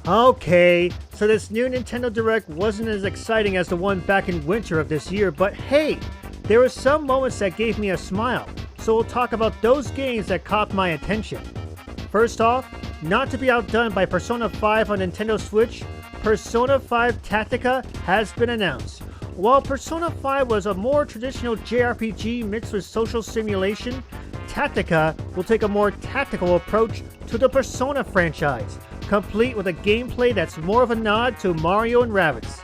Okay, so this new Nintendo Direct wasn't as exciting as the one back in winter of this year, but hey, there were some moments that gave me a smile, so we'll talk about those games that caught my attention. First off, not to be outdone by Persona 5 on Nintendo Switch, Persona 5 Tactica has been announced. While Persona 5 was a more traditional JRPG mixed with social simulation, Tactica will take a more tactical approach to the Persona franchise, complete with a gameplay that's more of a nod to Mario and Rabbids.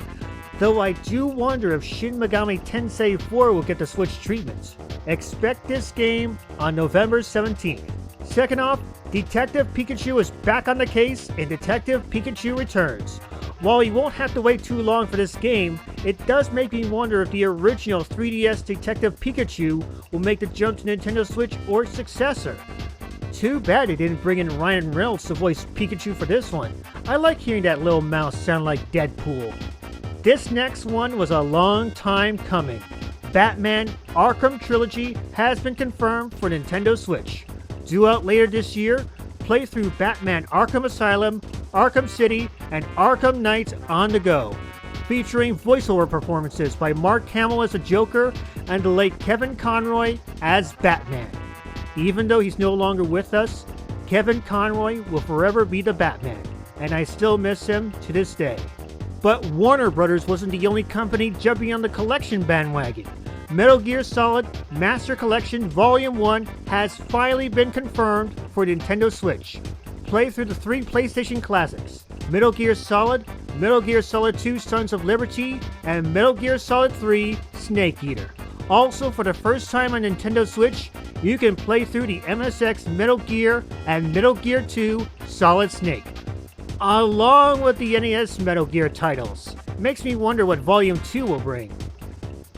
Though I do wonder if Shin Megami Tensei 4 will get the Switch treatment. Expect this game on November 17th. Second off, Detective Pikachu is back on the case in Detective Pikachu Returns. While you won't have to wait too long for this game, it does make me wonder if the original 3DS Detective Pikachu will make the jump to Nintendo Switch or its successor. Too bad they didn't bring in Ryan Reynolds to voice Pikachu for this one. I like hearing that little mouse sound like Deadpool. This next one was a long time coming. Batman Arkham Trilogy has been confirmed for Nintendo Switch. Due out later this year, play through Batman Arkham Asylum, Arkham City, and Arkham Knight on the go, featuring voiceover performances by Mark Hamill as the Joker and the late Kevin Conroy as Batman. Even though he's no longer with us, Kevin Conroy will forever be the Batman, and I still miss him to this day. But Warner Brothers wasn't the only company jumping on the collection bandwagon. Metal Gear Solid Master Collection Volume 1 has finally been confirmed for Nintendo Switch. Play through the 3 PlayStation classics, Metal Gear Solid 2 Sons of Liberty, and Metal Gear Solid 3 Snake Eater. Also, for the first time on Nintendo Switch, you can play through the MSX Metal Gear and Metal Gear 2 Solid Snake, along with the NES Metal Gear titles. Makes me wonder what Volume 2 will bring.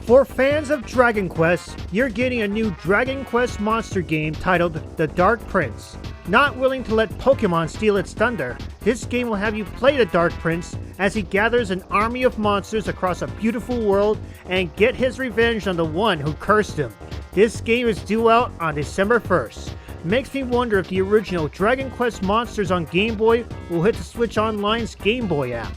For fans of Dragon Quest, you're getting a new Dragon Quest monster game titled The Dark Prince. Not willing to let Pokemon steal its thunder, this game will have you play the Dark Prince as he gathers an army of monsters across a beautiful world and get his revenge on the one who cursed him. This game is due out on December 1st. Makes me wonder if the original Dragon Quest monsters on Game Boy will hit the Switch Online's Game Boy app.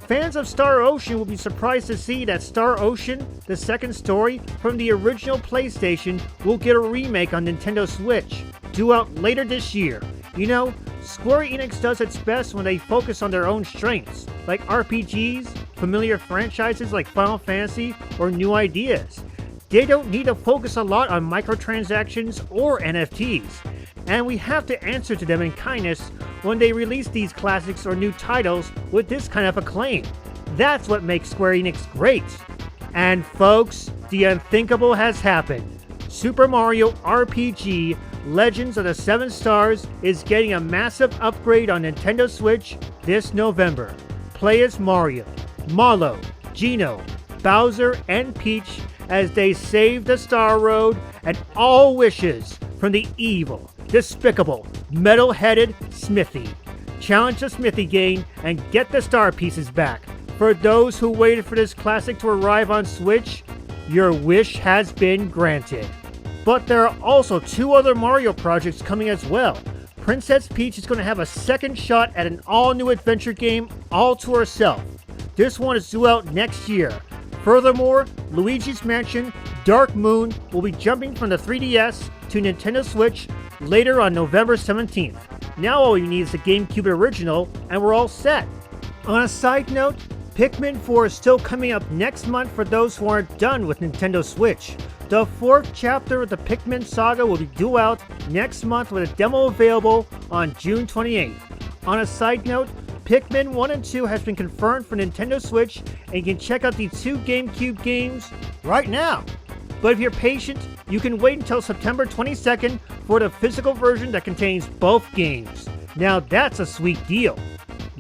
Fans of Star Ocean will be surprised to see that Star Ocean, the second story from the original PlayStation, will get a remake on Nintendo Switch, due out later this year. You know, Square Enix does its best when they focus on their own strengths, like RPGs, familiar franchises like Final Fantasy, or new ideas. They don't need to focus a lot on microtransactions or NFTs, and we have to answer to them in kindness when they release these classics or new titles with this kind of acclaim. That's what makes Square Enix great. And folks, the unthinkable has happened. Super Mario RPG Legends of the 7 Stars is getting a massive upgrade on Nintendo Switch this November. Play as Mario, Mallow, Geno, Bowser, and Peach as they save the Star Road and all wishes from the evil, despicable, metal-headed Smithy. Challenge the Smithy gang and get the star pieces back. For those who waited for this classic to arrive on Switch, your wish has been granted. But there are also 2 other Mario projects coming as well. Princess Peach is going to have a second shot at an all-new adventure game all to herself. This one is due out next year. Furthermore, Luigi's Mansion Dark Moon will be jumping from the 3DS to Nintendo Switch later on November 17th. Now all you need is the GameCube original, and we're all set. On a side note, Pikmin 4 is still coming up next month for those who aren't done with Nintendo Switch. The 4th chapter of the Pikmin saga will be due out next month with a demo available on June 28th. On a side note, Pikmin 1 and 2 has been confirmed for Nintendo Switch, and you can check out the 2 GameCube games right now. But if you're patient, you can wait until September 22nd for the physical version that contains both games. Now that's a sweet deal.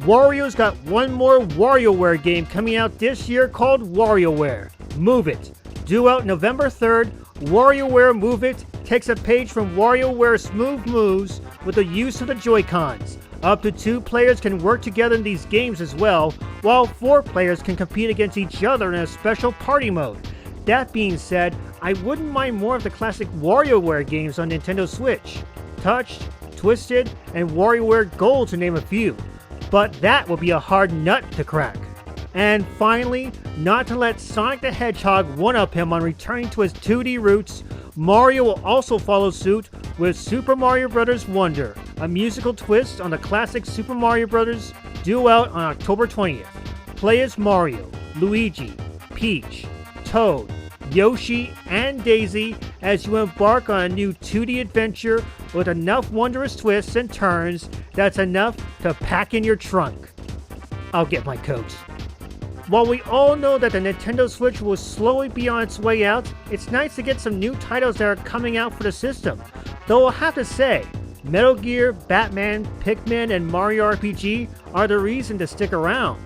Wario's got one more WarioWare game coming out this year called WarioWare Move It. Due out November 3rd, WarioWare Move It takes a page from WarioWare Smooth Moves with the use of the Joy-Cons. Up to 2 players can work together in these games as well, while 4 players can compete against each other in a special party mode. That being said, I wouldn't mind more of the classic WarioWare games on Nintendo Switch. Touched, Twisted, and WarioWare Gold to name a few. but that will be a hard nut to crack. And finally, not to let Sonic the Hedgehog one-up him on returning to his 2D roots, Mario will also follow suit with Super Mario Bros. Wonder, a musical twist on the classic Super Mario Bros. Due out on October 20th. Play as Mario, Luigi, Peach, Toad, Yoshi, and Daisy as you embark on a new 2D adventure with enough wondrous twists and turns that's enough to pack in your trunk. I'll get my coat. While we all know that the Nintendo Switch will slowly be on its way out, it's nice to get some new titles that are coming out for the system. Though I'll have to say, Metal Gear, Batman, Pikmin, and Mario RPG are the reason to stick around.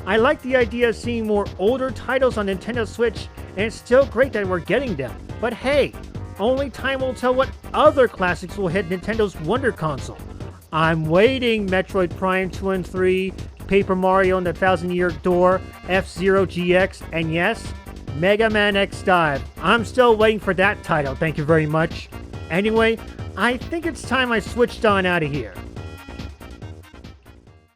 I like the idea of seeing more older titles on Nintendo Switch, and it's still great that we're getting them. But hey, only time will tell what other classics will hit Nintendo's Wonder Console. I'm waiting, Metroid Prime 2 and 3, Paper Mario and the Thousand Year Door, F-Zero GX, and yes, Mega Man X Dive. I'm still waiting for that title, thank you very much. Anyway, I think it's time I switched on out of here.